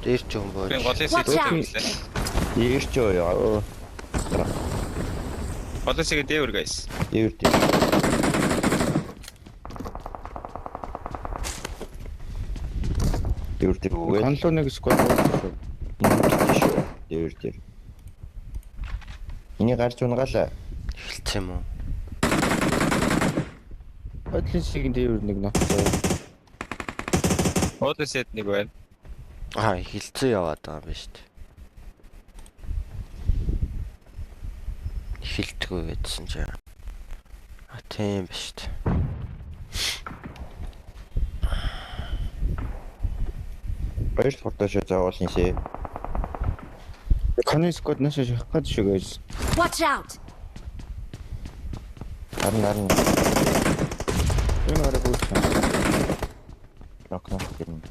Дээр ч юм боо. Би голын сэдвээ. Ирч ёо. Голын сэдвээ дээвэр guys. Дээвэр. Дээвэр. Конлоо нэг сквад шүү. Дээвэр. Энийг гарч унгаалаа. Эхэлчих юм уу? Бодлын шиг дээвэр нэг ноцтой. Голын сэд нэг байна. Эхэлцэн яваад байгаа юм байна шүү дээ. Эхэлтгүй гэдсэн чи. Тийм ба шүү дээ. Баяр хурдаш заавал хийсэ. Конны сквад нашаа шахах гэж шүү guys. Watch out. Харин. Энэ арай гүйцэн. Нок гэрэн.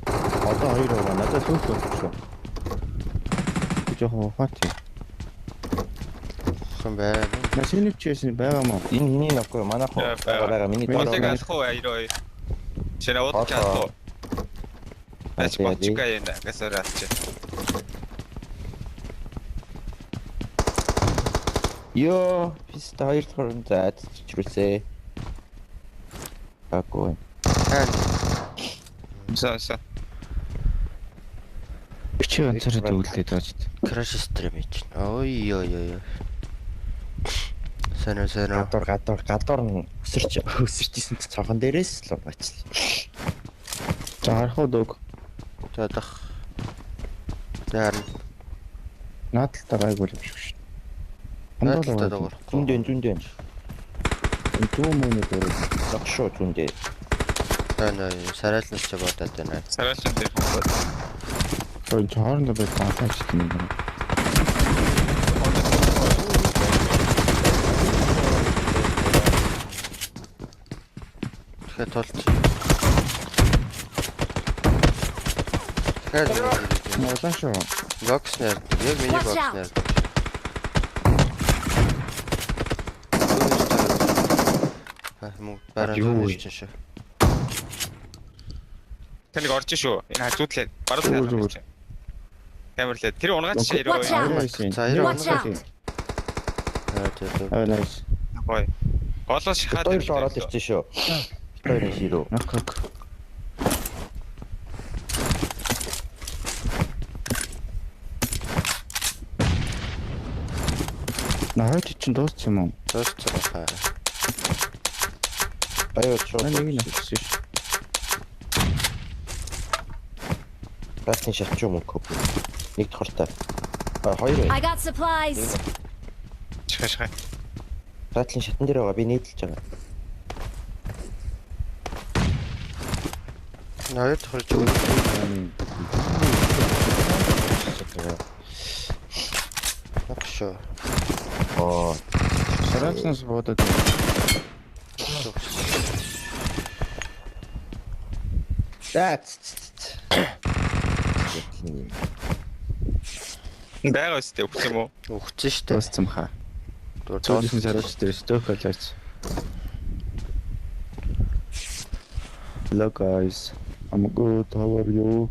Одоо хоёр байгаа. Надад сүнс болчихсон. Жохоо хати. Хэн байна? Машиныг чийсэн байгаа мó. Энэ хиний нокгүй манайх байгаа миний Голыг алах уу аярой. Чэнэ удаж алах уу? Ач бочка яна гэсэраач. Ёо, писта хоёр дахь заад чирүүлсэ. Аггүй. Саа. Чи ганцаараа дүүлээд байгаа ч. Crash stream хийж байна. Ой. Сэнэ. Гадуур нь өсөрчсэн цонхон дээрээс л бачлаа. За харах уу дөг. Тэдэх. Дээр Наадталтаа гайгүй юм шиг шүү. Наадталтаа дагавар. Зүндэн. Дүү мөн дээр. Загшуу зүндээ. Тань сарайлнаас ч бодоод байна. Сараашин дээр. Той хоорондоо байх тааш тийм юм. Тэгэхээр толч. Тэгэхээр Моолаа шүү. бокс нэр. Яг миний бокс нэр. Мөн бараа шүү. Тэнийг орж шүү. Энэ хажуудлаа. Баруун. Камерлээ. Тэр унгаач Watch out. За Watch out. Nice. Гой. Голоос шахаад Хоёр л ороод ирсэн шүү. Хоёрын ширүү. Ок. Наач чинь дуусчих юм уу? Дуусчихсан баха. Баяр шүү. Нэг нь авчихсан шүү. Ратны шатч юм уу? Нэг давхартай. Хоёр I got supplies. шахаа. ратны шатн дээр байгаа би нийтэлж байгаа. Наяд хорж өгөх. Багшаа. Сараачнаас бодоод. That's Бага өстэй өгөх юм уу? Өгцөн штэ. Дууссан хаа. Дууссан сараач дээр стоколж. Hello guys. I'm good. How are you?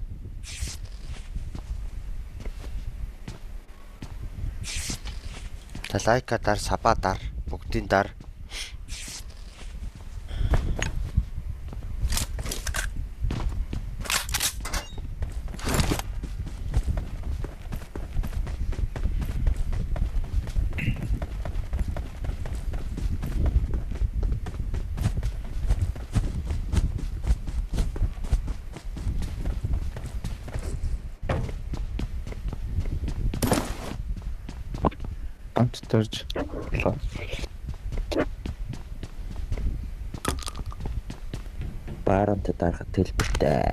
Талайка дар, саба дар, бүгдийн дар. Амттарж. Баарамт дарахад төлбөртэй.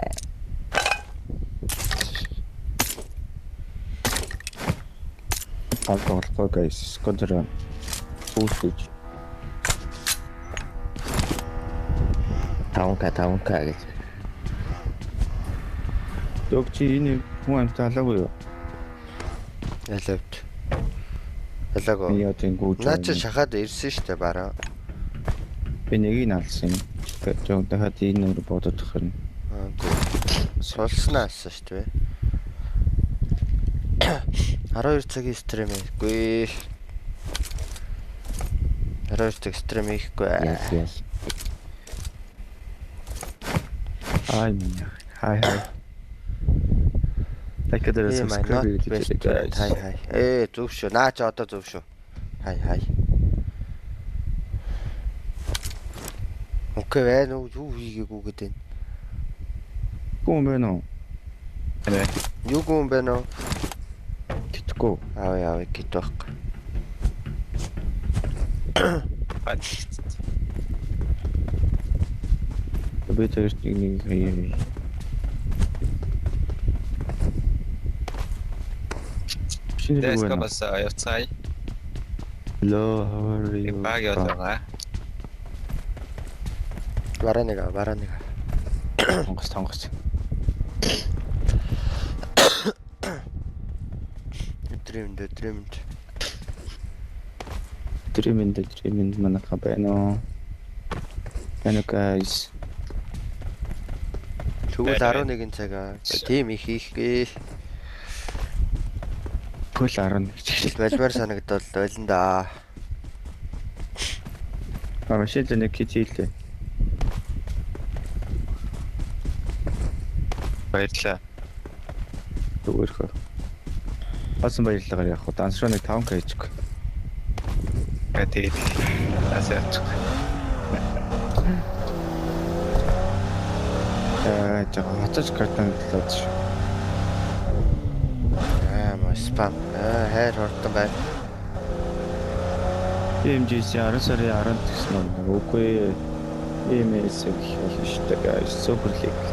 Алгоолгоо guys. Скотера. Үсэж. Таунка гэж. Дөгчи энэ хүн амтаалаагүй юу? Ялавч. Ялаагаа. Яа тэнгүү. Наа чи шахаад ирсэн штэ бараа. Би нэгийг нь алсан юм. Жоо дахиад энэ нөр бодоод тахарна. Сулснаас штэ. 12 цагийн стрим хийхгүй. 12 цаг стрим хийхгүй. Yes. Hi. Like there is subscribe guys. Хай. Зөв шүү. Наа чи одоо зөв шүү. Хай. Окей байна уу? Юу хийгээгүй гэдэг нь. Гүн бэ нөө. Юу гүн бэ нөө? Тэтгэв. Аав гэт байхгүй. Би тэрс нэг хаяа. Дэско бас явцгаая. Hello, how are you? Баг явлаа. Бараа нэг. Тонгос. Дримэнд манаха байна. Яна guys. Тэгвэл 11 цагаа. Тим их хийхгээ. Пул 11 гэж. Балбар санагдал байлаа да. Машин нэг хичээлээ. Баярлалаа. Зүгээрхөө. Басан баярлалаа яг хуу дансруу нэг 5k хийчихгүй. Тэгээд асаач. Жаа хатаж картан төлөөд шүү. Маа спам. Хайр хортон байна. MGC 10 сарын 10 гэсэн нь үгүй MS гэх болно шүү дээ guys. Super League.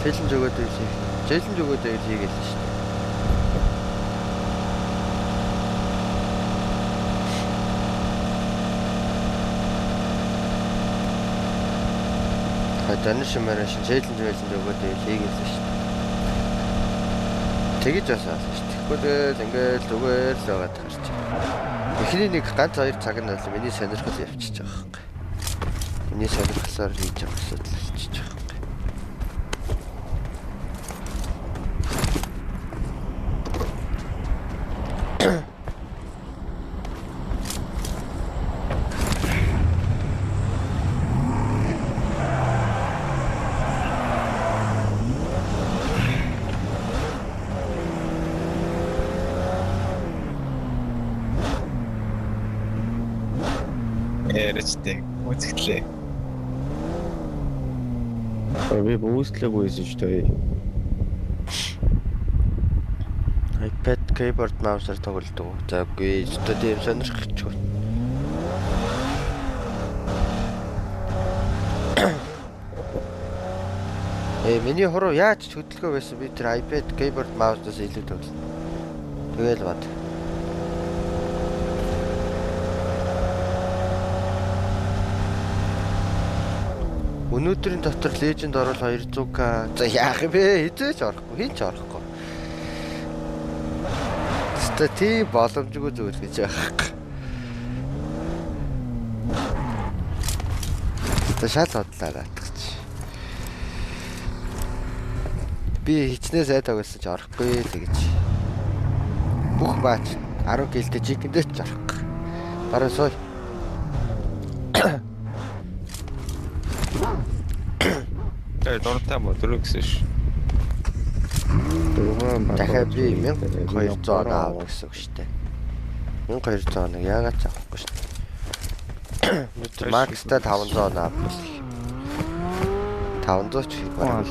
Челленж өгөөд хийгээл шүү дээ. Хатаны шимээрэн челленж өгөөд хийгээл шүү дээ. Тэгэж басаа шүү дээ. Тэгвэл ингээл зүгээр л байгаа таарч. Эхний нэг ганц 2 цаг нь бол миний сонирхол явчихж байгаа юм. Миний сонирхлоор хийж байгаа асуудал болчихж байгаа. Эрэчтэй үзэгдлээ. Би бүүслэгүйсэн шүү дээ. iPad keyboard mouse-аар тоглодог. За үгүй зөвхөн тийм сонирхчих. Миний хуруу яаж ч хөдөлгөө байсан би тэр iPad keyboard mouse-аас илүү тоглоно. Тэгэл бат. Өнөөдрийн дотор Legend орол 200k. За яах юм бэ? Хизээч орохгүй, хин ч орохгүй. Тэ тийм боломжгүй зүйл гэж байгаа. Тэ шал бодлоо наатгач. Би хичнээн сайд тоглосон ч орохгүй тэгэж. Бүх баач 10 гэлтэй чигэндээ ч орохгүй. Бараа сой. Тэгээд дуртай мө дөрөв гэсэн ш. Дахиад би 1200 аав гэсэн үг шүү дээ. 1200 нэг яагаад ч авахгүй шүү дээ. Нүд макстай 500 аав биш. 500 ч хийх бараг.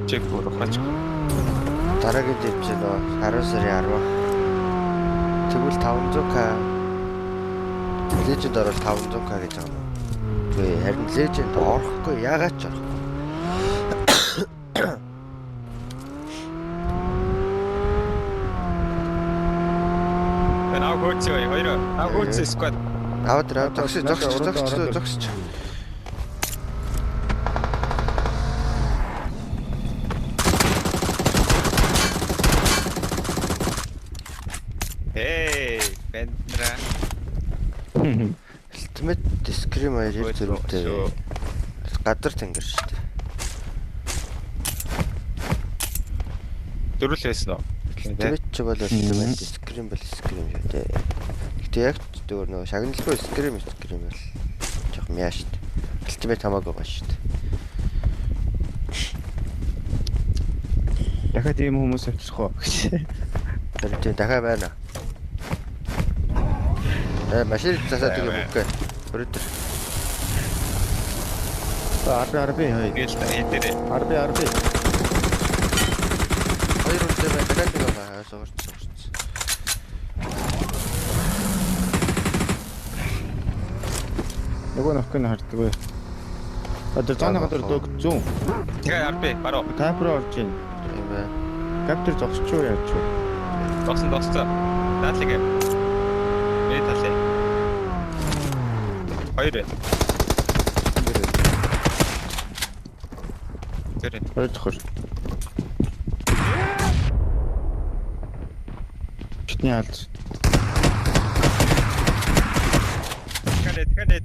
Чек бүр хач. Дараагийн дэвчээ нөө 10 сарын 10. Тэгвэл 500k Legend орол 500k гэж байгаа юм. Үгүй харин Legend орохгүй яагаад ч орохгүй. Агууцой хоёроо. Агууцой squad. Аваад зогсож. Бендра. Ultimate Scream 2 зөрүүтэй. Гадар тэнгэр шүү дээ. Дөрүл байсан уу? Ultimate ч бол Ultimate Scream бол Scream шүү дээ. Гэтэ яг ч зөвөр нөгөө шагналгүй Scream бол жоох мяа шүү дээ. Ultimate хамаагүй ба шүү дээ. Дахиад ийм хүмүүс авчих уу гэж. Тэр тийм дахиад байна. Машин засаад тэгээ бүгэ. Өрөөдөр. Арби хай. Гээл хэтэрээ. Арби. Хоёр үлдээ байна. Дахиад нэг байгаа. Суурч. Нөгөө нөхөн харддаг бай. Одоо цаанаа гадар дөг 100. Тэгээ арби баруу. Камер орж ийн. Тийм бай. Каптер зогсч юу яаж вэ? Догсон. Наадлыг. Миний талын. Хоёр. Тэр. Ойлгох. Читний алж. Тэхэнэ.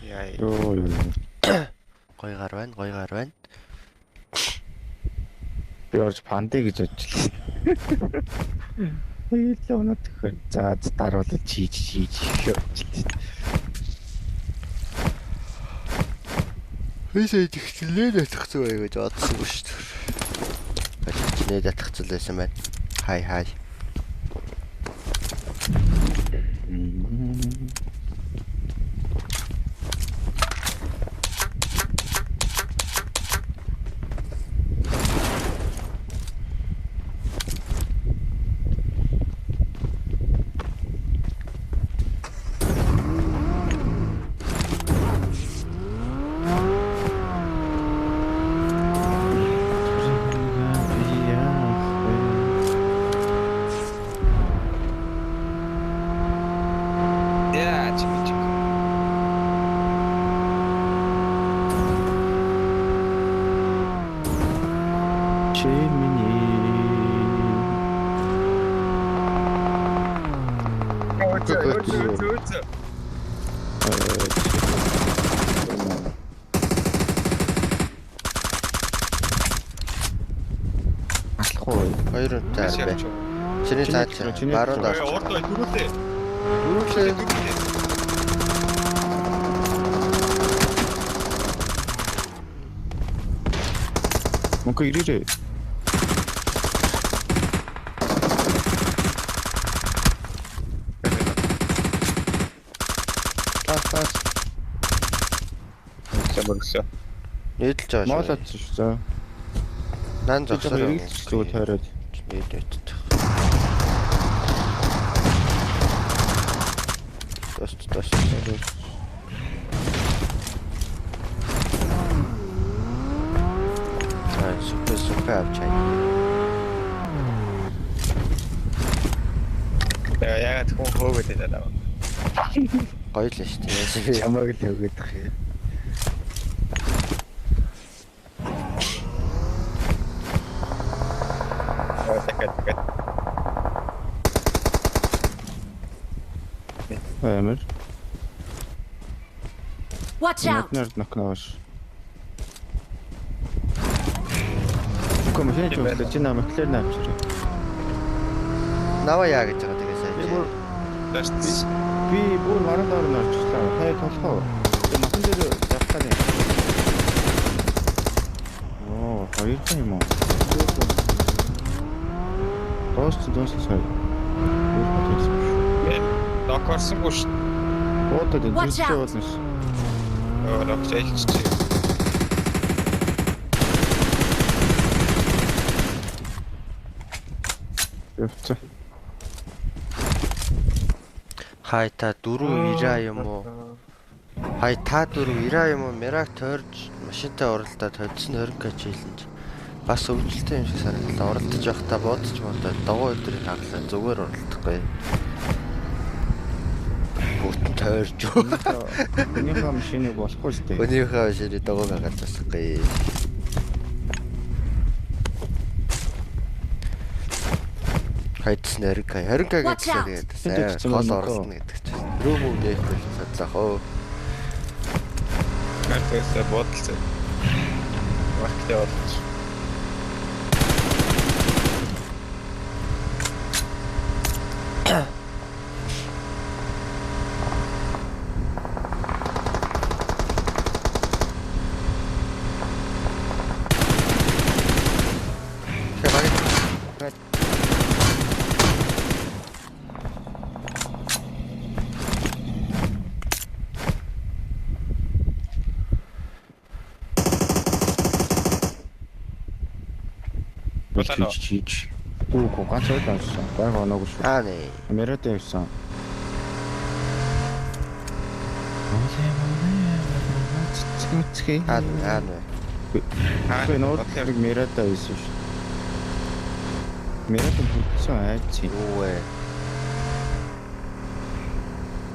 Яа. Йоо. Гой гар байна. Би орж панде гэж ажиллаа. Хоёулаа унаад төхөө. За даруулаад чийж ажиллаа. Хөөсөө ихтлээ татгцсан бай гэж бодсон шүү дээ. Баличнээ татгцсан байсан байна. Хай. Яа, чиг. Өөцөө. Алахгүй. Хоёр удаа бай. Чиний цаач баруун доош. Ордоо дөрүлээ. Дөрөвлөө. Мөнхөө ирээрээ. Тас. Мөргсөө. Нийтэлж байгаа шүү. Моолоц шүү. За. Нан зогсоо. Зүгээр тойроод. Нийтэд. Тост. Супер авчай. Яагаад хүн хөөгд байдаг аа. Гоё л шүү дээ. Чамайг л өгöd ах юм. Тэгэ. Амар. Watch out! Нэрд накнаваш. Коммент хийх чинь намайг навчраа. Наваа яа гэж байгаа тэгээ сайн. Дэс. Би бүр маранд орно орчихлаа. Хай толхоо. Махан дээр явахтаа нэ. Оо, хоёр юм уу? Доос сая. Докорсонгүй шүү. Буудад энэ Watch зүйлээ out. болно ш. Логчайч. Явцаа. Хай та 490 юм уу? Хай та 490 юм уу? Мираг тойрж машинтай оролдоод хоцсон 20к чийлэнж. Бас өвчлөлтэй юм шиг санагдлаа. Оролдож явахдаа бодож бодоод догоо өдрийг хаглаа. Зүгээр оролдохгүй. Бүгд тойрж. Өнөөхөө машиныг болохгүй шүү дээ. Өнөөхөө машиныг догоог хагалцахгүй. Хайдсан Харинка. Харинка Watch гэдэг out. тэгээд Тэнд өгсөн гол байна уу? орсон гэдэг чинь. Рүү мүү дээх бодлоо хөө. Гартайсаа бодолцоо. Вахтай болж. Болоо. Чич. Үгүй ганц л онсон. Гай гоноогүй шүү. Аа нэ. Америкт явсан. Аа нэ. Би нууд нэг Мерата байсан шүү. Мерата бүтсэн айц. Юу вэ?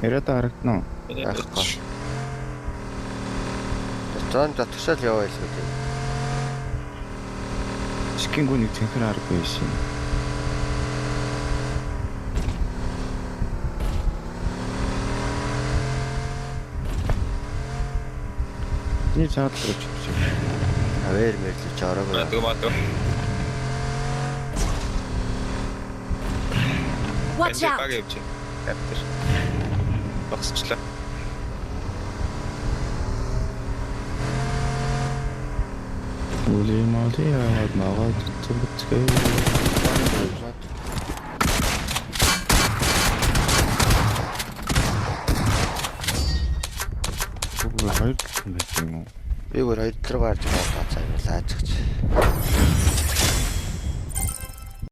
Мерата харагдана. Яахгүй. Зон татгшаал яваа л үү. Скингүү нэг цэнхэр харахгүй байсан. Ни цаад гэж байна. Авэр мэрлж ороогүй. Томато. Watch out! Баг явж. Каптер. Багсчлаа. Үли мали аваад нагаад зүгтгээ. Үгүй хайр юм байна. Би өөр хоёр дээр гарч байгаа цаавал аажчих.